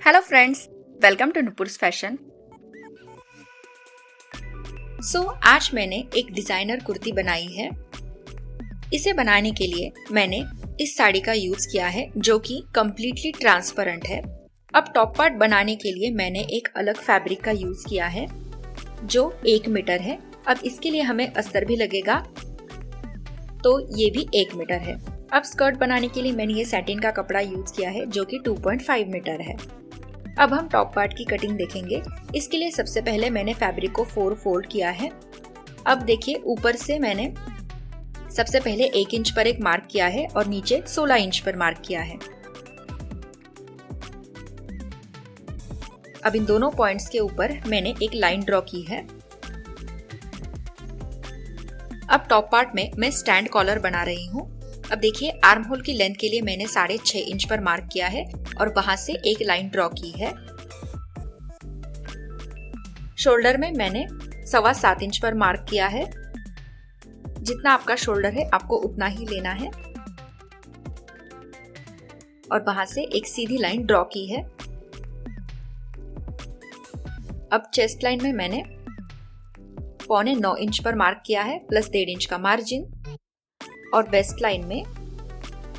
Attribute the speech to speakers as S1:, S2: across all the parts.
S1: Hello friends, welcome to Nupur's fashion. आज मैंने एक डिजाइनर कुर्ती बनाई है। इसे बनाने के लिए मैंने इस साड़ी का यूज किया है जो कि कम्प्लीटली ट्रांसपेरेंट है। अब टॉप पार्ट बनाने के लिए मैंने एक अलग फैब्रिक का यूज किया है जो 1 मीटर है। अब इसके लिए हमें अस्तर भी लगेगा, तो ये भी 1 मीटर है। अब स्कर्ट बनाने के लिए मैंने ये सैटिन का कपड़ा यूज किया है जो कि 2.5 मीटर है। अब हम टॉप पार्ट की कटिंग देखेंगे। इसके लिए सबसे पहले मैंने फैब्रिक को 4 फोल्ड किया है। अब देखिए, ऊपर से मैंने सबसे पहले 1 इंच पर एक मार्क किया है और नीचे 16 इंच पर मार्क किया है। अब इन दोनों पॉइंट्स के ऊपर मैंने एक लाइन ड्रॉ की है। अब टॉप पार्ट में मैं स्टैंड कॉलर बना रही हूँ। अब देखिए, आर्म होल की लेंथ के लिए मैंने 6.5 इंच पर मार्क किया है और वहां से एक लाइन ड्रॉ की है। शोल्डर में मैंने 7.25 इंच पर मार्क किया है। जितना आपका शोल्डर है आपको उतना ही लेना है और वहां से एक सीधी लाइन ड्रॉ की है। अब चेस्ट लाइन में मैंने 8.25 इंच पर मार्क किया है प्लस 1.5 इंच का मार्जिन, और वेस्ट लाइन में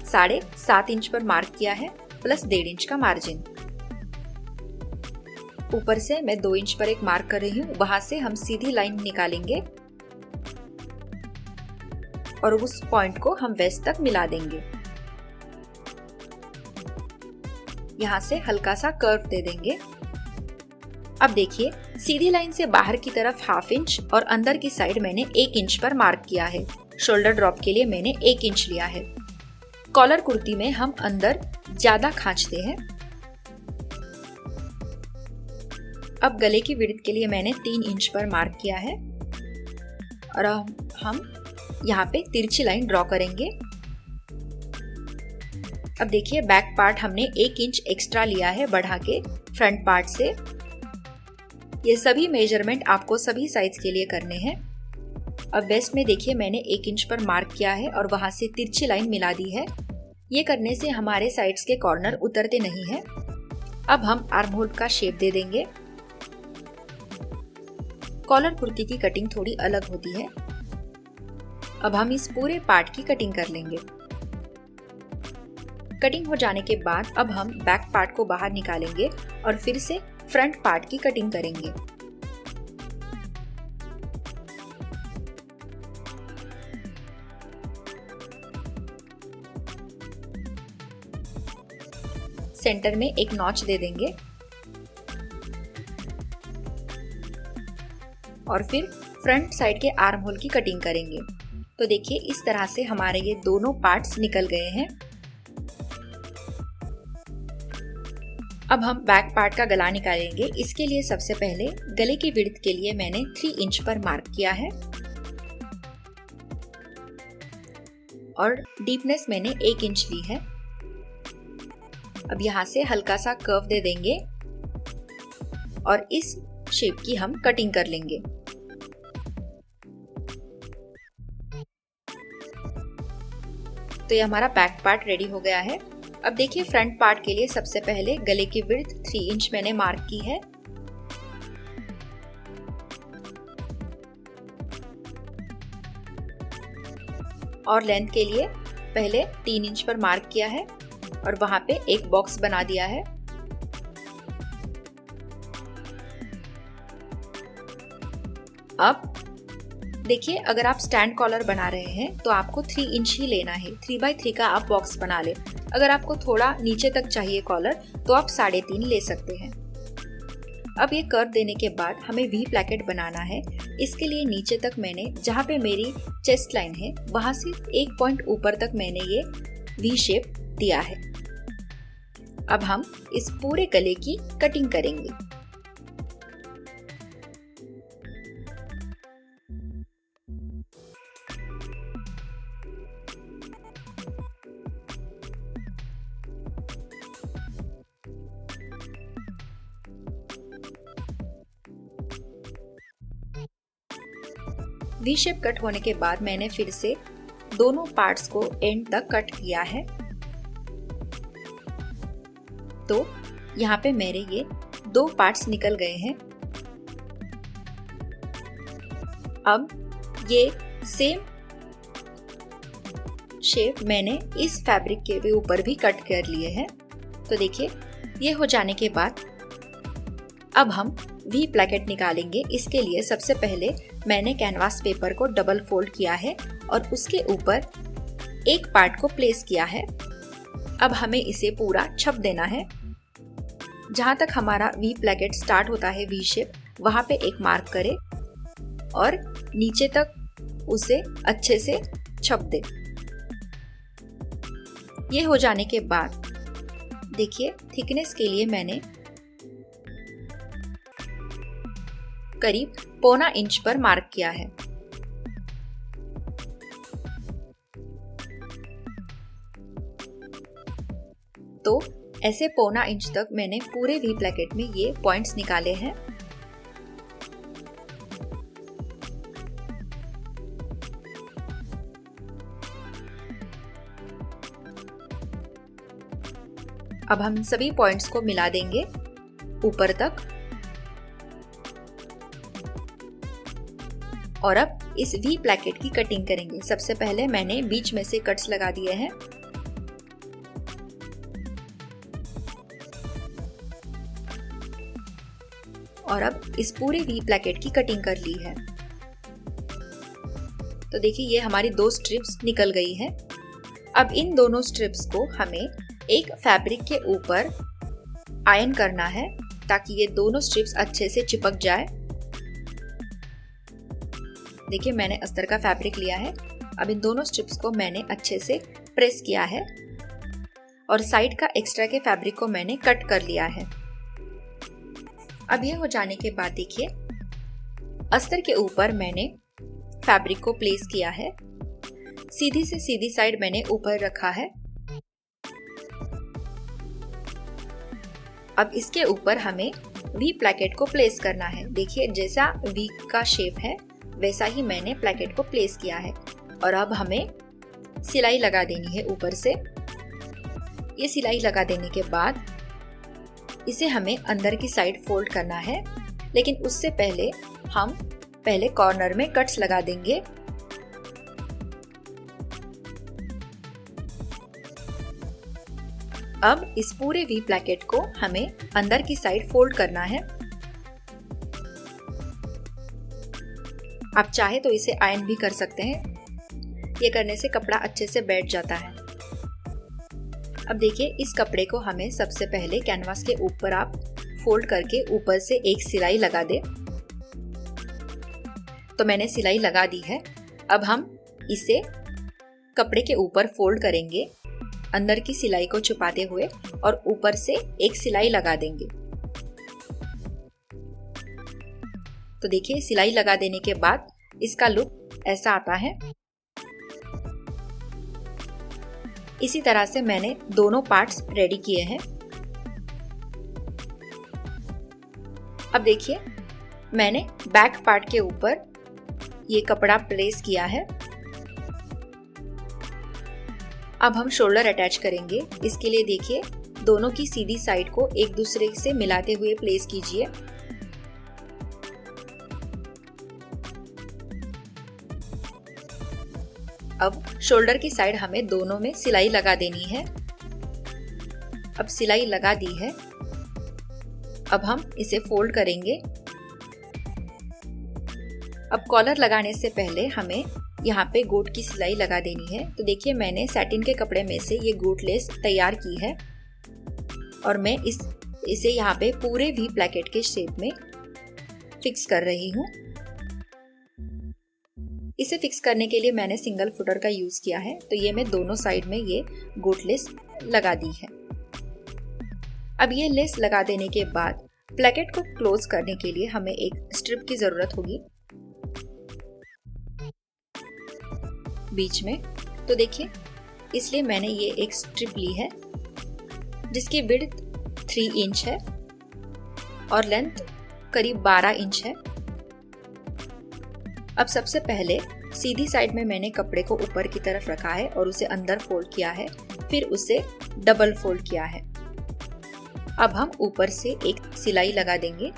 S1: 7.5 इंच पर मार्क किया है प्लस 1.5 इंच का मार्जिन। ऊपर से मैं 2 इंच पर एक मार्क कर रही हूँ, वहां से हम सीधी लाइन निकालेंगे और उस पॉइंट को हम वेस्ट तक मिला देंगे। यहां से हल्का सा कर्व दे देंगे। अब देखिए, सीधी लाइन से बाहर की तरफ 1/2 इंच और अंदर की साइड मैंने 1 इंच पर मार्क किया है। शोल्डर ड्रॉप के लिए मैंने 1 इंच लिया है। कॉलर कुर्ती में हम अंदर ज्यादा खींचते हैं। अब गले की विड्थ के लिए मैंने 3 इंच पर मार्क किया है और हम यहाँ पे तिरछी लाइन ड्रॉ करेंगे। अब देखिए, बैक पार्ट हमने 1 इंच एक्स्ट्रा लिया है बढ़ा के फ्रंट पार्ट से। ये सभी मेजरमेंट आपको सभी साइज के लिए करने हैं। अब वेस्ट में देखिए, मैंने 1 इंच पर मार्क किया है और वहां से तिरछी लाइन मिला दी है। ये करने से हमारे साइड्स के कॉर्नर उतरते नहीं है। अब हम आर्म होल का शेप दे देंगे। कॉलर कुर्ती की कटिंग थोड़ी अलग होती है। अब हम इस पूरे पार्ट की कटिंग कर लेंगे। कटिंग हो जाने के बाद अब हम बैक पार्ट को बाहर निकालेंगे और फिर से फ्रंट पार्ट की कटिंग करेंगे। सेंटर में एक नॉच दे देंगे और फिर फ्रंट साइड के आर्म होल की कटिंग करेंगे। तो देखिए, इस तरह से हमारे ये दोनों पार्ट्स निकल गए हैं। अब हम बैक पार्ट का गला निकालेंगे। इसके लिए सबसे पहले गले की विड्थ के लिए मैंने 3 इंच पर मार्क किया है और डीपनेस मैंने 1 इंच ली है। अब यहाँ से हल्का सा कर्व दे देंगे और इस शेप की हम कटिंग कर लेंगे। तो ये हमारा बैक पार्ट रेडी हो गया है। अब देखिए, फ्रंट पार्ट के लिए सबसे पहले गले की विड्थ 3 इंच मैंने मार्क की है और लेंथ के लिए पहले 3 इंच पर मार्क किया है और वहां पे एक बॉक्स बना दिया है। अब देखिए, अगर आप स्टैंड कॉलर बना रहे हैं तो आपको 3 इंच ही लेना है। 3x3 का आप बॉक्स बना ले। अगर आपको थोड़ा नीचे तक चाहिए कॉलर तो आप 3.5 ले सकते हैं। अब ये कर्व देने के बाद हमें वी प्लैकेट बनाना है। इसके लिए नीचे तक मैंने, जहाँ पे मेरी चेस्ट लाइन है वहां से 1 पॉइंट ऊपर तक मैंने ये वी शेप दिया है। अब हम इस पूरे गले की कटिंग करेंगे। वी शेप कट होने के बाद मैंने फिर से दोनों पार्ट्स को एंड तक कट किया है। तो यहाँ पे मेरे ये 2 पार्ट्स निकल गए हैं। अब ये सेम शेप मैंने इस फैब्रिक के भी ऊपर भी कट कर लिए हैं। तो देखिए ये हो जाने के बाद अब हम वी प्लेकेट निकालेंगे। इसके लिए सबसे पहले मैंने कैनवास पेपर को डबल फोल्ड किया है और उसके ऊपर एक पार्ट को प्लेस किया है। अब हमें इसे पूरा छप देना है। जहां तक हमारा वी प्लेकेट स्टार्ट होता है वी शेप, वहां पे एक मार्क करें और नीचे तक उसे अच्छे से छप दे। ये हो जाने के बाद देखिए थिकनेस के लिए मैंने करीब 1.25 इंच पर मार्क किया है। तो ऐसे 1.25 इंच तक मैंने पूरे वी प्लेकेट में ये पॉइंट्स निकाले हैं। अब हम सभी पॉइंट्स को मिला देंगे ऊपर तक और अब इस वी प्लेकेट की कटिंग करेंगे। सबसे पहले मैंने बीच में से कट्स लगा दिए हैं। और अब इस पूरे वी प्लेकेट की कटिंग कर ली है। तो देखिए ये हमारी 2 स्ट्रिप्स निकल गई है। अब इन दोनों स्ट्रिप्स को हमें एक फैब्रिक के ऊपर आयरन करना है ताकि ये दोनों स्ट्रिप्स अच्छे से चिपक जाए। देखिए मैंने अस्तर का फैब्रिक लिया है। अब इन दोनों स्ट्रिप्स को मैंने अच्छे से प्रेस किया है और साइड का एक्स्ट्रा के फैब्रिक को मैंने कट कर लिया है। अब ये हो जाने के बाद देखिए अस्तर के ऊपर मैंने फैब्रिक को प्लेस किया है। सीधी से सीधी साइड मैंने ऊपर रखा है। अब इसके ऊपर हमें वी प्लेकेट को प्लेस करना है। देखिए जैसा वी का शेप है वैसा ही मैंने प्लेकेट को प्लेस किया है। और अब हमें सिलाई लगा देनी है ऊपर से। ये सिलाई लगा देने के बाद इसे हमें अंदर की साइड फोल्ड करना है, लेकिन उससे पहले हम कॉर्नर में कट्स लगा देंगे। अब इस पूरे वी प्लेकेट को हमें अंदर की साइड फोल्ड करना है। आप चाहे तो इसे आयरन भी कर सकते हैं। ये करने से कपड़ा अच्छे से बैठ जाता है। अब देखिए इस कपड़े को हमें सबसे पहले कैनवास के ऊपर आप फोल्ड करके ऊपर से एक सिलाई लगा दे। तो मैंने सिलाई लगा दी है। अब हम इसे कपड़े के ऊपर फोल्ड करेंगे अंदर की सिलाई को छुपाते हुए और ऊपर से एक सिलाई लगा देंगे। तो देखिए सिलाई लगा देने के बाद इसका लुक ऐसा आता है। इसी तरह से मैंने दोनों पार्ट्स रेडी किए हैं। अब देखिए मैंने बैक पार्ट के ऊपर ये कपड़ा प्लेस किया है। अब हम शोल्डर अटैच करेंगे। इसके लिए देखिए दोनों की सीधी साइड को एक दूसरे से मिलाते हुए प्लेस कीजिए। अब शोल्डर की साइड हमें दोनों में सिलाई लगा देनी है। अब सिलाई लगा दी है। अब हम इसे फोल्ड करेंगे। अब कॉलर लगाने से पहले हमें यहाँ पे गोट की सिलाई लगा देनी है। तो देखिए मैंने सैटिन के कपड़े में से ये गोट लेस तैयार की है और मैं इसे यहाँ पे पूरे वी प्लेकेट के शेप में फिक्स कर रही हूँ। इसे फिक्स करने के लिए मैंने सिंगल फुटर का यूज किया है। तो ये मैं दोनों साइड में ये गोट लेस लगा दी है। अब ये लेस लगा देने के बाद प्लेकेट को क्लोज करने के लिए हमें एक स्ट्रिप की जरूरत होगी बीच में। तो देखिए इसलिए मैंने ये एक स्ट्रिप ली है जिसकी विड्थ 3 इंच है और लेंथ करीब 12 इंच है। अब सबसे पहले सीधी साइड में मैंने कपड़े को ऊपर की तरफ रखा है और उसे अंदर फोल्ड किया है, फिर उसे डबल फोल्ड किया है। अब हम ऊपर से एक सिलाई लगा देंगे।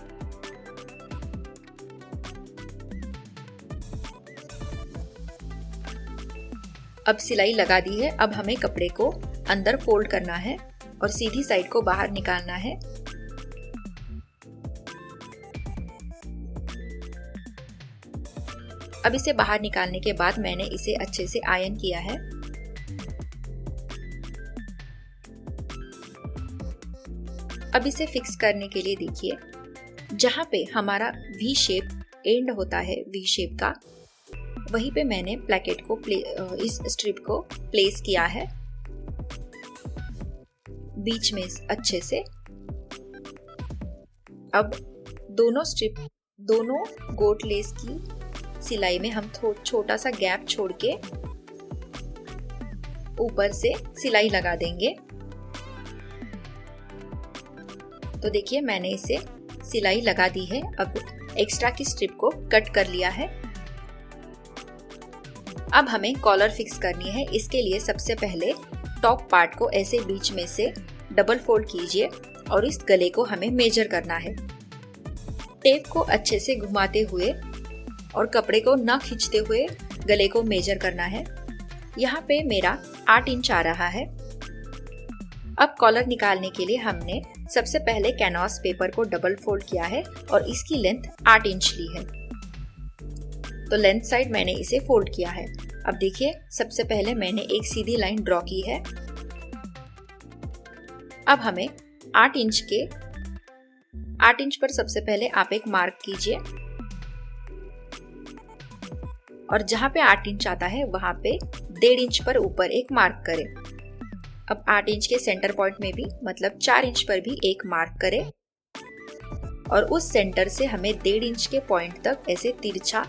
S1: अब सिलाई लगा दी है। अब हमें कपड़े को अंदर फोल्ड करना है और सीधी साइड को बाहर निकालना है। अब इसे बाहर निकालने के बाद मैंने इसे अच्छे से आयरन किया है। अब इसे फिक्स करने के लिए देखिए, जहाँ पे हमारा वी शेप एंड होता है वी शेप का, वहीं पे मैंने प्लेकेट को इस स्ट्रिप को प्लेस किया है बीच में अच्छे से। अब दोनों गोट लेस की सिलाई में हम छोटा सा गैप छोड़ के ऊपर से सिलाई लगा देंगे। तो देखिए मैंने इसे सिलाई लगा दी है। अब एक्स्ट्रा की स्ट्रिप को कट कर लिया है। अब हमें कॉलर फिक्स करनी है। इसके लिए सबसे पहले टॉप पार्ट को ऐसे बीच में से डबल फोल्ड कीजिए और इस गले को हमें मेजर करना है। टेप को अच्छे से घुमाते हुए और कपड़े को न खींचते हुए गले को मेजर करना है। यहाँ पे मेरा 8 इंच आ रहा है। अब कॉलर निकालने के लिए हमने सबसे पहले कैनवास पेपर को डबल फोल्ड किया है और इसकी लेंथ 8 इंच ली है। तो लेंथ साइड मैंने इसे फोल्ड किया है। अब देखिए सबसे पहले मैंने एक सीधी लाइन ड्रॉ की है। अब हमें 8 इंच पर सबसे पहले आप एक मार्क कीजिए और जहां पे 8 इंच आता है वहां पे 1.5 इंच पर ऊपर एक मार्क करें। अब 8 इंच के सेंटर पॉइंट में भी मतलब 4 इंच पर भी एक मार्क करें और उस सेंटर से हमें 1.5 इंच के पॉइंट तक ऐसे तिरछा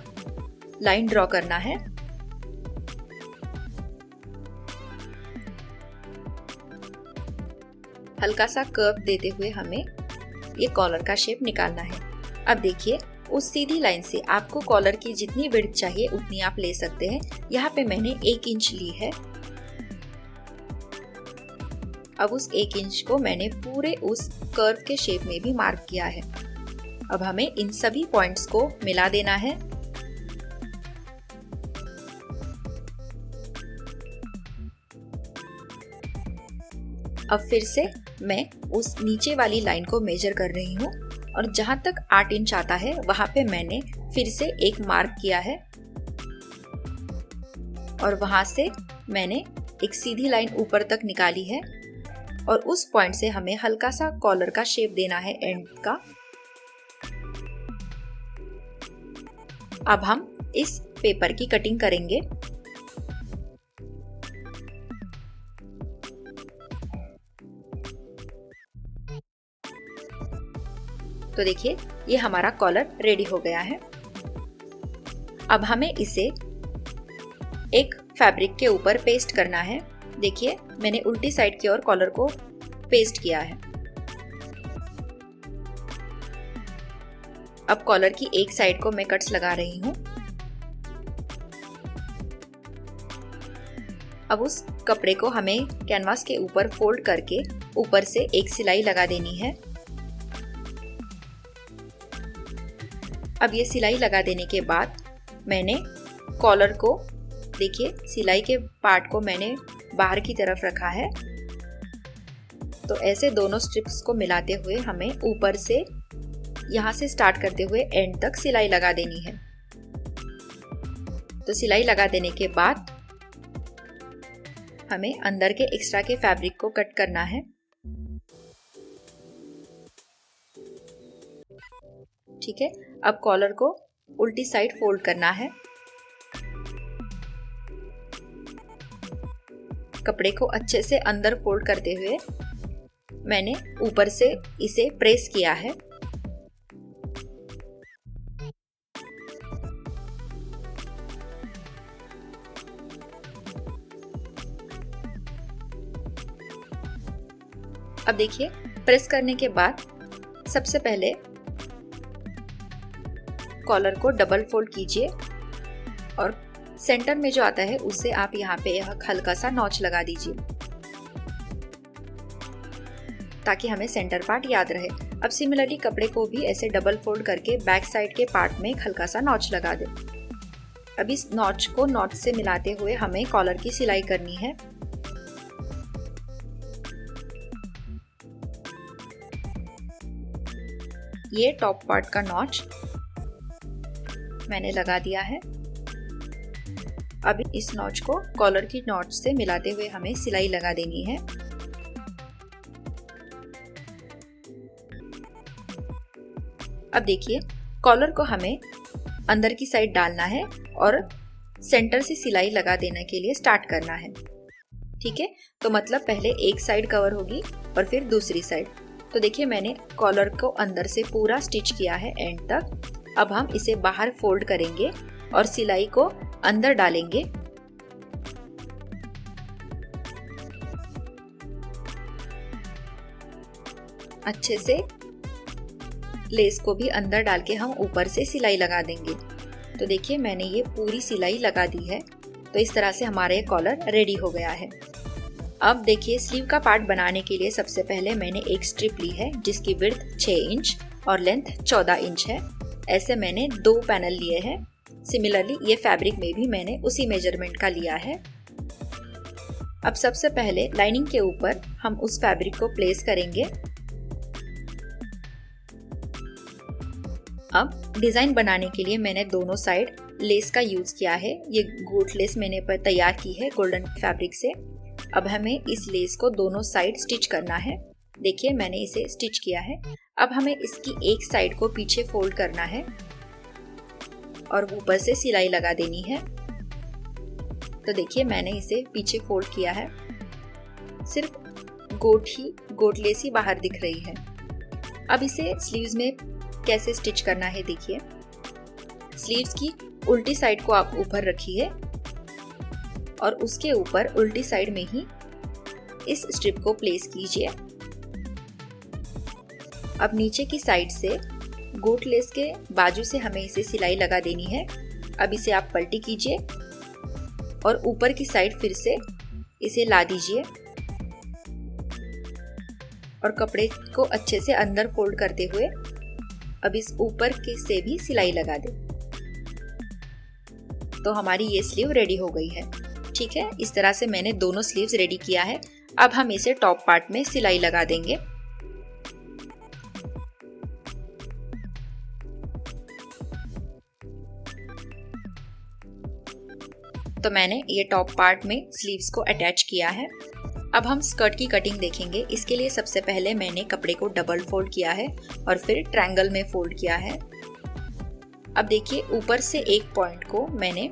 S1: लाइन ड्रॉ करना है। हल्का सा कर्व देते हुए हमें ये कॉलर का शेप निकालना है। अब देखिए उस सीधी लाइन से आपको कॉलर की जितनी विड्थ चाहिए उतनी आप ले सकते हैं। यहाँ पे मैंने 1 इंच ली है। अब उस 1 इंच को मैंने पूरे उस कर्व के शेप में भी मार्क किया है। अब हमें इन सभी पॉइंट्स को मिला देना है। अब फिर से मैं उस नीचे वाली लाइन को मेजर कर रही हूँ और जहां तक 8 इंच आता है वहां पे मैंने फिर से एक मार्क किया है और वहां से मैंने एक सीधी लाइन ऊपर तक निकाली है और उस पॉइंट से हमें हल्का सा कॉलर का शेप देना है एंड का। अब हम इस पेपर की कटिंग करेंगे। तो देखिए ये हमारा कॉलर रेडी हो गया है। अब हमें इसे एक फैब्रिक के ऊपर पेस्ट करना है। देखिए मैंने उल्टी साइड की ओर कॉलर को पेस्ट किया है। अब कॉलर की एक साइड को मैं कट्स लगा रही हूँ। अब उस कपड़े को हमें कैनवास के ऊपर फोल्ड करके ऊपर से एक सिलाई लगा देनी है। अब ये सिलाई लगा देने के बाद मैंने कॉलर को देखिए सिलाई के पार्ट को मैंने बाहर की तरफ रखा है। तो ऐसे दोनों स्ट्रिप्स को मिलाते हुए हमें ऊपर से यहाँ से स्टार्ट करते हुए एंड तक सिलाई लगा देनी है। तो सिलाई लगा देने के बाद हमें अंदर के एक्स्ट्रा के फैब्रिक को कट करना है। ठीक है, अब कॉलर को उल्टी साइड फोल्ड करना है। कपड़े को अच्छे से अंदर फोल्ड करते हुए मैंने ऊपर से इसे प्रेस किया है। अब देखिए प्रेस करने के बाद सबसे पहले कॉलर को डबल फोल्ड कीजिए और सेंटर में जो आता है उससे आप यहाँ पे हल्का सा नॉच लगा दीजिए। ताकि हमें सेंटर पार्ट याद रहे। अब सिमिलरली कपड़े को भी ऐसे डबल फोल्ड करके बैक साइड के पार्ट में एक हल्का सा नॉच लगा दें। अब इस नॉच को नॉच से मिलाते हुए हमें कॉलर की सिलाई करनी है। ये टॉप पार्ट का नॉच मैंने लगा दिया है। अब इस नॉच को कॉलर की नॉच से मिलाते हुए हमें सिलाई लगा देनी है। अब देखिए कॉलर को हमें अंदर की साइड डालना है और सेंटर से सिलाई लगा देने के लिए स्टार्ट करना है। ठीक है, तो मतलब पहले एक साइड कवर होगी और फिर दूसरी साइड। तो देखिए मैंने कॉलर को अंदर से पूरा स्टिच किया है एंड तक। अब हम इसे बाहर फोल्ड करेंगे और सिलाई को अंदर डालेंगे। अच्छे से लेस को भी अंदर डाल के हम ऊपर से सिलाई लगा देंगे। तो देखिए मैंने ये पूरी सिलाई लगा दी है। तो इस तरह से हमारा ये कॉलर रेडी हो गया है। अब देखिए स्लीव का पार्ट बनाने के लिए सबसे पहले मैंने एक स्ट्रिप ली है जिसकी विड्थ 6 इंच और लेंथ 14 इंच है। ऐसे मैंने 2 पैनल लिए हैं। सिमिलरली ये फैब्रिक में भी मैंने उसी मेजरमेंट का लिया है। अब सबसे पहले लाइनिंग के ऊपर हम उस फैब्रिक को प्लेस करेंगे। अब डिजाइन बनाने के लिए मैंने दोनों साइड लेस का यूज किया है। ये गोट लेस मैंने तैयार की है गोल्डन फैब्रिक से। अब हमें इस लेस को दोनों साइड स्टिच करना है। देखिए मैंने इसे स्टिच किया है। अब हमें इसकी एक साइड को पीछे फोल्ड करना है और ऊपर से सिलाई लगा देनी है। तो देखिए मैंने इसे पीछे फोल्ड किया है। सिर्फ गोट लेस ही बाहर दिख रही है। अब इसे स्लीव्स में कैसे स्टिच करना है देखिए। स्लीव्स की उल्टी साइड को आप ऊपर रखिए और उसके ऊपर उल्टी साइड में ही इस स्ट्रिप को प्लेस कीजिए। अब नीचे की साइड से गोट लेस के बाजू से हमें इसे सिलाई लगा देनी है। अब इसे आप पलटी कीजिए और ऊपर की साइड फिर से इसे ला दीजिए और कपड़े को अच्छे से अंदर फोल्ड करते हुए अब इस ऊपर के से भी सिलाई लगा दें। तो हमारी ये स्लीव रेडी हो गई है। ठीक है, इस तरह से मैंने दोनों स्लीव्स रेडी किया है। अब हम इसे टॉप पार्ट में सिलाई लगा देंगे। तो मैंने ये टॉप पार्ट में स्लीव्स को अटैच किया है। अब हम स्कर्ट की कटिंग देखेंगे। इसके लिए सबसे पहले मैंने कपड़े को डबल फोल्ड किया है और फिर ट्रायंगल में फोल्ड किया है। अब देखिए ऊपर से एक पॉइंट को मैंने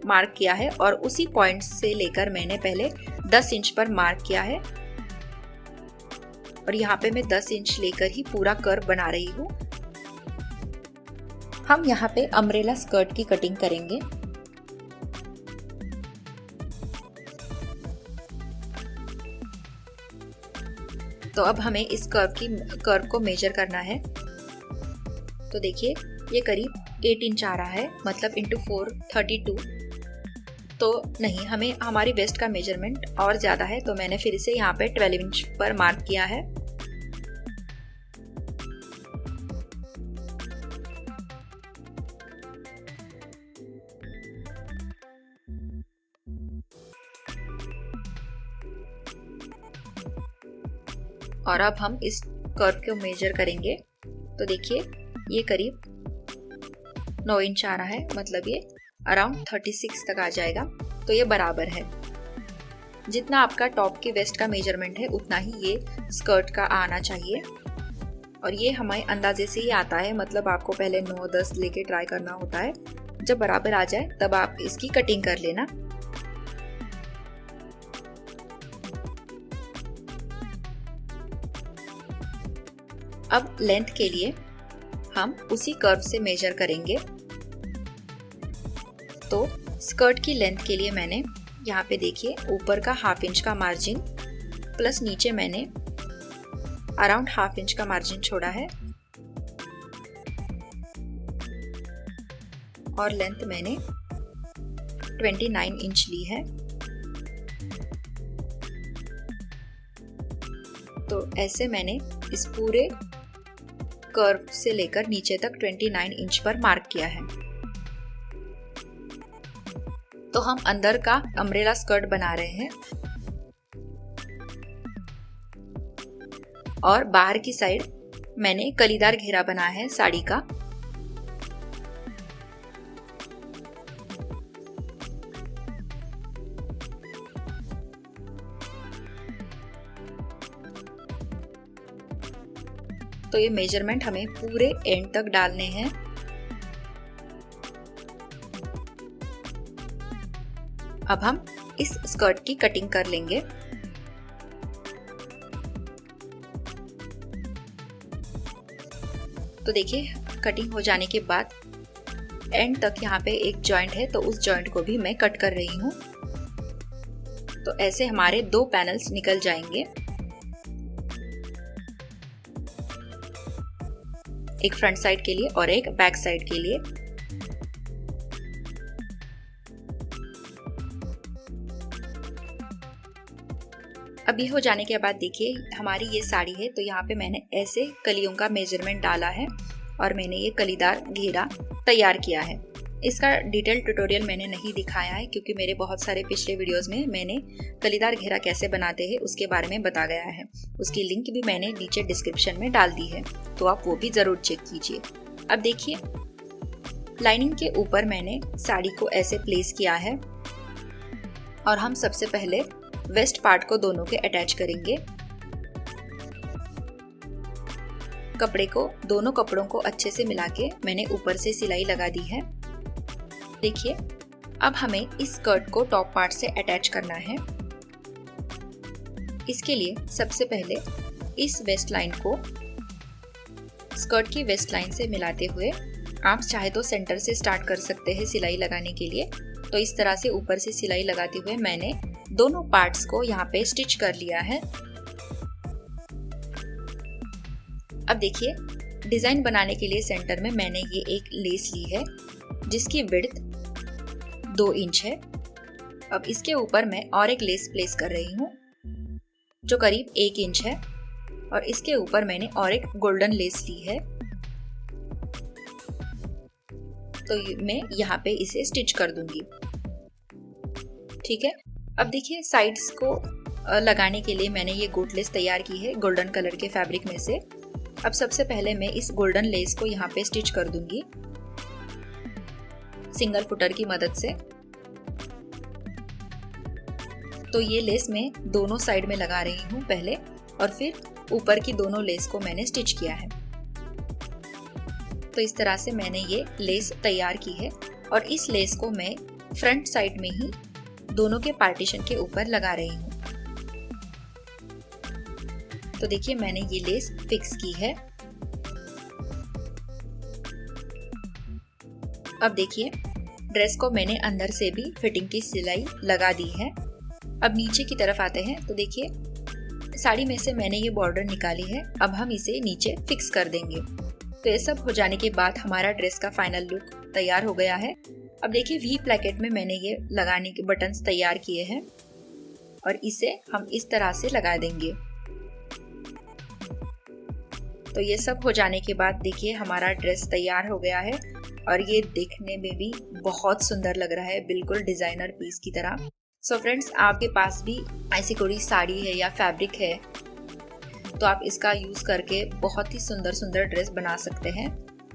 S1: मार्क किया है और उसी पॉइंट से लेकर मैंने पहले 10 इंच पर मार्क किया है और यहाँ पे मैं 10 इंच लेकर ही पूरा कर्व बना रही हूँ। हम यहाँ पे अम्ब्रेला स्कर्ट की कटिंग करेंगे। तो अब हमें इस कर्व को मेजर करना है। तो देखिए ये करीब 8 इंच आ रहा है, मतलब इंटू 4 32। तो नहीं, हमें हमारी वेस्ट का मेजरमेंट और ज़्यादा है, तो मैंने फिर से यहाँ पे 12 इंच पर मार्क किया है। और अब हम इस कर्व को मेजर करेंगे। तो देखिए ये करीब 9 इंच आ रहा है, मतलब ये अराउंड 36 तक आ जाएगा। तो ये बराबर है। जितना आपका टॉप की वेस्ट का मेजरमेंट है उतना ही ये स्कर्ट का आना चाहिए। और ये हमें अंदाजे से ही आता है, मतलब आपको पहले 9-10 लेके ट्राई करना होता है। जब बराबर आ जाए तब आप इसकी कटिंग कर लेना। अब लेंथ के लिए हम उसी कर्व से मेजर करेंगे। तो स्कर्ट की लेंथ के लिए मैंने यहाँ पे देखिए ऊपर का 1/2 इंच का मार्जिन प्लस नीचे मैंने अराउंड 1/2 इंच का मार्जिन छोड़ा है और लेंथ मैंने 29 इंच ली है। तो ऐसे मैंने इस पूरे कर्व से लेकर नीचे तक 29 इंच पर मार्क किया है। तो हम अंदर का अम्ब्रेला स्कर्ट बना रहे हैं और बाहर की साइड मैंने कलीदार घेरा बना है साड़ी का। तो ये मेजरमेंट हमें पूरे एंड तक डालने हैं। अब हम इस स्कर्ट की कटिंग कर लेंगे। तो देखिए कटिंग हो जाने के बाद एंड तक यहाँ पे एक जॉइंट है, तो उस जॉइंट को भी मैं कट कर रही हूँ। तो ऐसे हमारे 2 पैनल्स निकल जाएंगे, एक फ्रंट साइड के लिए और एक बैक साइड के लिए। अब ये हो जाने के बाद देखिए हमारी ये साड़ी है, तो यहाँ पे मैंने ऐसे कलियों का मेजरमेंट डाला है और मैंने ये कलीदार घेरा तैयार किया है। इसका डिटेल ट्यूटोरियल मैंने नहीं दिखाया है क्योंकि मेरे बहुत सारे पिछले वीडियोस में मैंने कलीदार घेरा कैसे बनाते हैं उसके बारे में बता गया है। उसकी लिंक भी मैंने नीचे डिस्क्रिप्शन में डाल दी है, तो आप वो भी जरूर चेक कीजिए। अब देखिए लाइनिंग के ऊपर मैंने साड़ी को ऐसे प्लेस किया है और हम सबसे पहले वेस्ट पार्ट को दोनों के अटैच करेंगे। कपड़े को दोनों कपड़ों को अच्छे से मिला के मैंने ऊपर से सिलाई लगा दी है। देखिए अब हमें इस स्कर्ट को टॉप पार्ट से अटैच करना है। इसके लिए सबसे पहले इस वेस्ट लाइन को स्कर्ट की वेस्ट लाइन से मिलाते हुए, आप चाहे तो सेंटर से स्टार्ट कर सकते हैं सिलाई लगाने के लिए। तो इस तरह से ऊपर से सिलाई लगाते हुए मैंने दोनों पार्ट्स को यहाँ पे स्टिच कर लिया है। अब देखिए डिजाइन बनाने के लिए सेंटर में मैंने ये एक लेस ली है जिसकी विड्थ 2 इंच है। अब इसके ऊपर मैं और एक लेस प्लेस कर रही हूँ जो करीब 1 इंच है और इसके ऊपर मैंने और एक गोल्डन लेस ली है। तो मैं यहाँ पे इसे स्टिच कर दूंगी। ठीक है, अब देखिए साइड्स को लगाने के लिए मैंने ये गोट लेस तैयार की है गोल्डन कलर के फैब्रिक में से। अब सबसे पहले मैं इस गोल्डन लेस को यहाँ पे स्टिच कर दूंगी सिंगल फुटर की मदद से। तो ये लेस मैं दोनों साइड में लगा रही हूँ पहले, और फिर ऊपर की दोनों लेस को मैंने स्टिच किया है। तो इस तरह से मैंने ये लेस तैयार की है और इस लेस को मैं फ्रंट साइड में ही दोनों के पार्टीशन के ऊपर लगा रही हूँ। तो देखिए मैंने ये लेस फिक्स की है। अब देखिए ड्रेस को मैंने अंदर से भी फिटिंग की सिलाई लगा दी है। अब नीचे की तरफ आते हैं। तो देखिए साड़ी में से मैंने ये बॉर्डर निकाली है, अब हम इसे नीचे फिक्स कर देंगे। तो ये सब हो जाने के बाद हमारा ड्रेस का फाइनल लुक तैयार हो गया है। अब देखिए वी प्लेकेट में मैंने ये लगाने के बटन्स तैयार किए हैं और इसे हम इस तरह से लगा देंगे। तो ये सब हो जाने के बाद देखिए हमारा ड्रेस तैयार हो गया है और ये देखने में भी बहुत सुंदर लग रहा है, बिल्कुल डिजाइनर पीस की तरह। सो फ्रेंड्स, आपके पास भी ऐसी कोई साड़ी है या फैब्रिक है तो आप इसका यूज करके बहुत ही सुंदर सुंदर ड्रेस बना सकते हैं।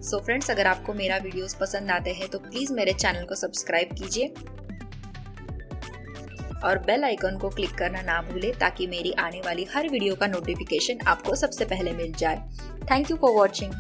S1: सो फ्रेंड्स, अगर आपको मेरा वीडियोस पसंद आते हैं तो प्लीज मेरे चैनल को सब्सक्राइब कीजिए और बेल आइकन को क्लिक करना ना भूलें ताकि मेरी आने वाली हर वीडियो का नोटिफिकेशन आपको सबसे पहले मिल जाए। Thank you for watching.